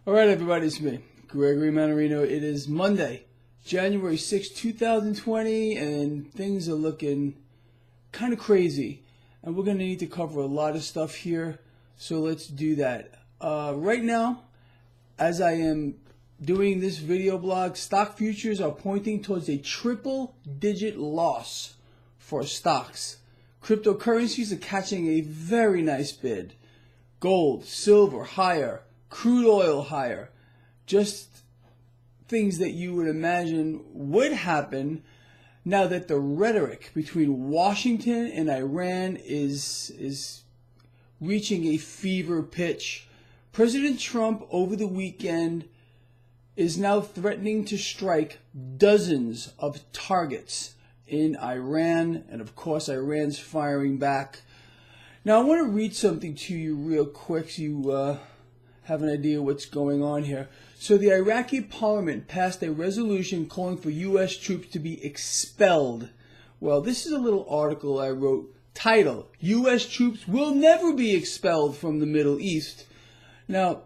All right, everybody, it's me, Gregory Manarino. It is Monday, January 6, 2020, and things are looking kind of crazy. And we're going to need to cover a lot of stuff here, so let's do that. Right now, as I am doing this video blog, stock futures are pointing towards a triple-digit loss for stocks. Cryptocurrencies are catching a very nice bid. Gold, silver, higher. Crude oil higher. Just things that you would imagine would happen now that the rhetoric between Washington and Iran is reaching a fever pitch. President Trump over the weekend is now threatening to strike dozens of targets in Iran, and of course Iran's firing back. Now I want to read something to you real quick so you have an idea what's going on here. So the Iraqi parliament passed a resolution calling for U.S. troops to be expelled. Well, this is a little article I wrote, title, U.S. troops will never be expelled from the Middle East. Now,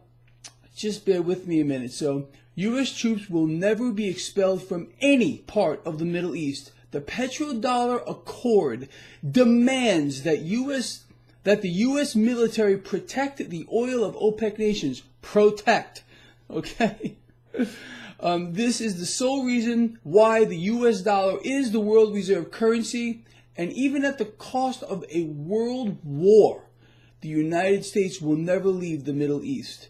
just bear with me a minute. So, U.S. troops will never be expelled from any part of the Middle East. The petrodollar accord demands that the U.S. military protect the oil of OPEC nations. Protect. Okay? This is the sole reason why the U.S. dollar is the world reserve currency. And even at the cost of a world war, the United States will never leave the Middle East.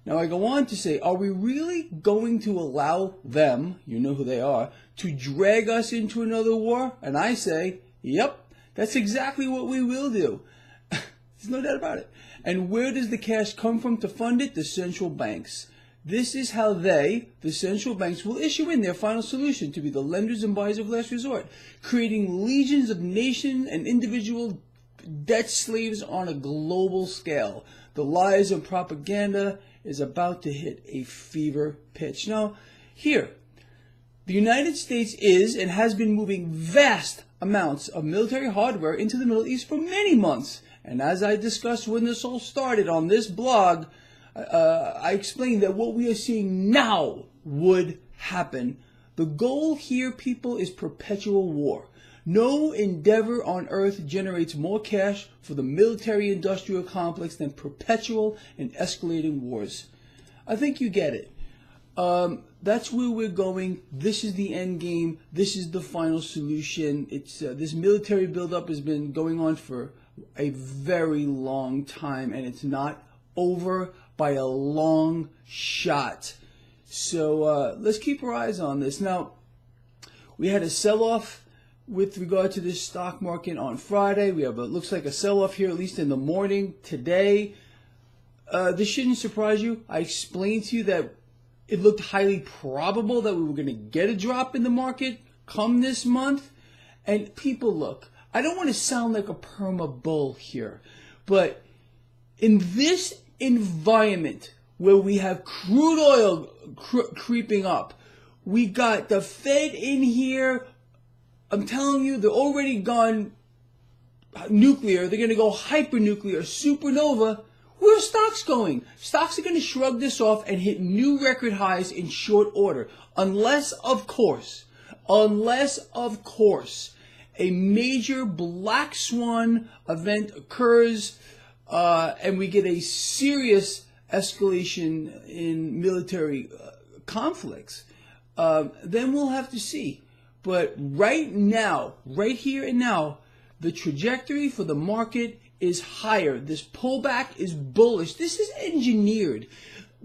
Now I go on to say, are we really going to allow them, you know who they are, to drag us into another war? And I say, yep, that's exactly what we will do. There's no doubt about it. And where does the cash come from to fund it? The central banks. This is how they, the central banks, will issue in their final solution to be the lenders and buyers of last resort, creating legions of nation and individual debt slaves on a global scale. The lies and propaganda is about to hit a fever pitch. Now, here, the United States is and has been moving vast amounts of military hardware into the Middle East for many months. And as I discussed when this all started on this blog, I explained that what we are seeing now would happen. The goal here, people, is perpetual war. No endeavor on earth generates more cash for the military-industrial complex than perpetual and escalating wars. I think you get it. That's where we're going. This is the end game. This is the final solution. It's this military buildup has been going on for a very long time, and it's not over by a long shot. So let's keep our eyes on this. Now, we had a sell-off with regard to this stock market on Friday. We have looks like a sell-off here, at least in the morning today. This shouldn't surprise you. I explained to you that it looked highly probable that we were going to get a drop in the market come this month. And people, look, I don't want to sound like a perma bull here, but in this environment where we have crude oil creeping up, we got the Fed in here. I'm telling you, they're already gone nuclear. They're going to go hyper-nuclear, supernova. Where are stocks going? Stocks are going to shrug this off and hit new record highs in short order. Unless, of course, a major black swan event occurs and we get a serious escalation in military conflicts, then we'll have to see. But right now, right here and now, the trajectory for the market is higher. This pullback is bullish. This is engineered.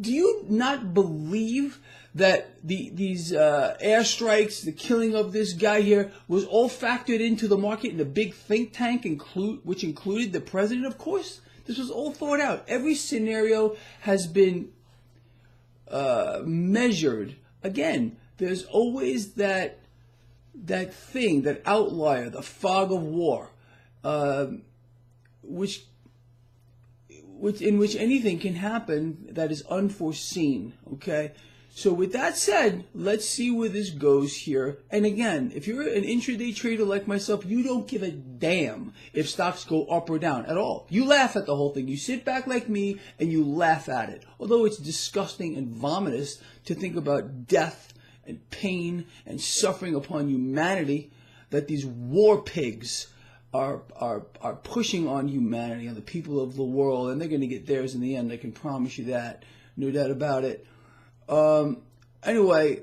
Do you not believe that these airstrikes, the killing of this guy here, was all factored into the market in a big think tank, which included the president, of course? This was all thought out. Every scenario has been measured. Again, there's always that thing, that outlier, the fog of war, in which anything can happen that is unforeseen. Okay, So with that said, let's see where this goes here. And again, if you're an intraday trader like myself, you don't give a damn if stocks go up or down at all. You laugh at the whole thing. You sit back like me and you laugh at it. Although it's disgusting and vomitous to think about death and pain and suffering upon humanity that these war pigs are pushing on humanity, on the people of the world, and they're going to get theirs in the end. I can promise you that. No doubt about it. Anyway,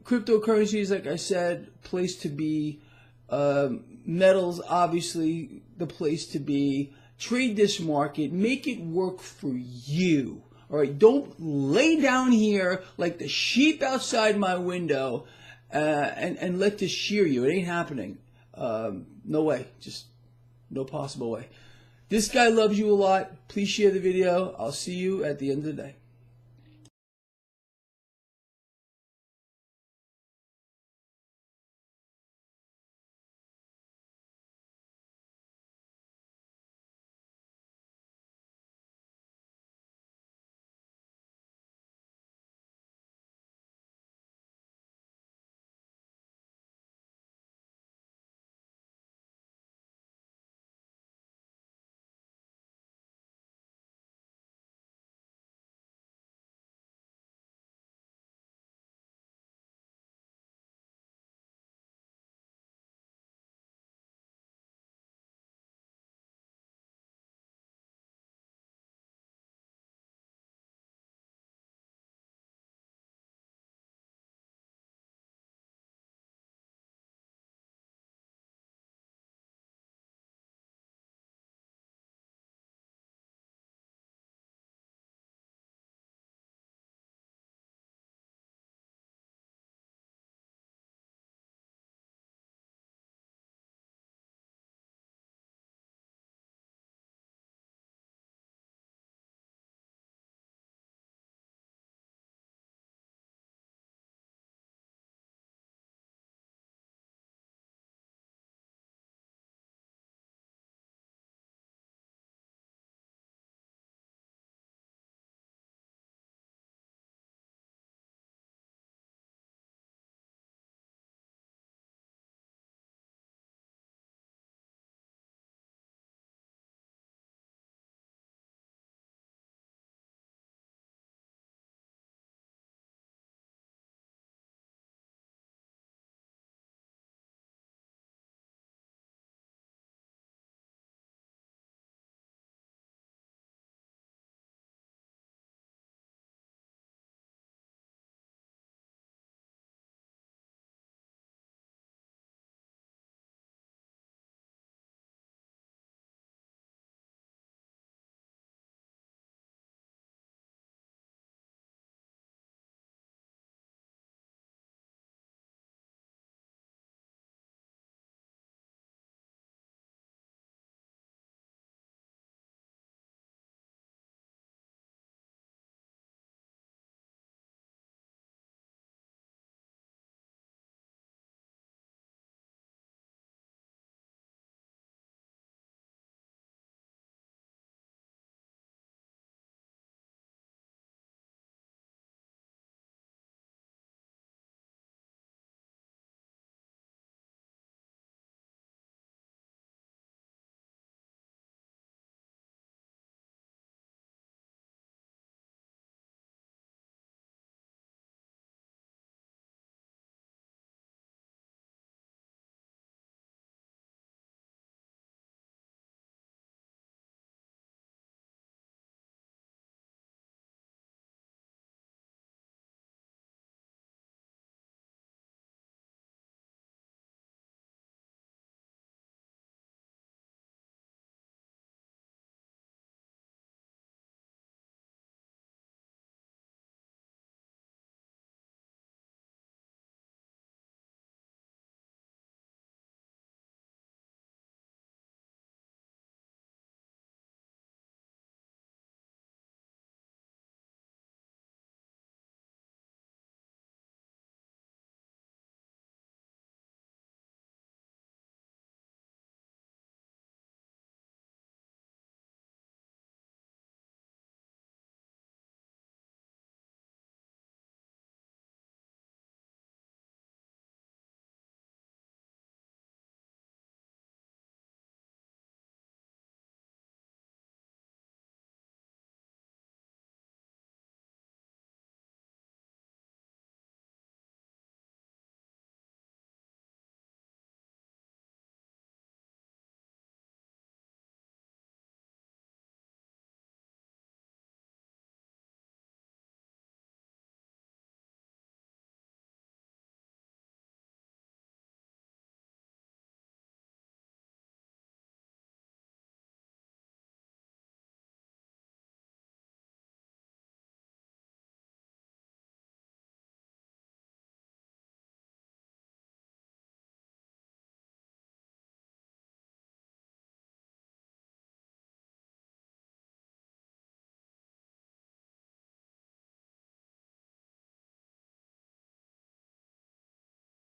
cryptocurrencies, like I said, place to be. Metals, obviously, the place to be. Trade this market. Make it work for you. All right, don't lay down here like the sheep outside my window and let this shear you. It ain't happening. No way. Just no possible way. This guy loves you a lot. Please share the video. I'll see you at the end of the day.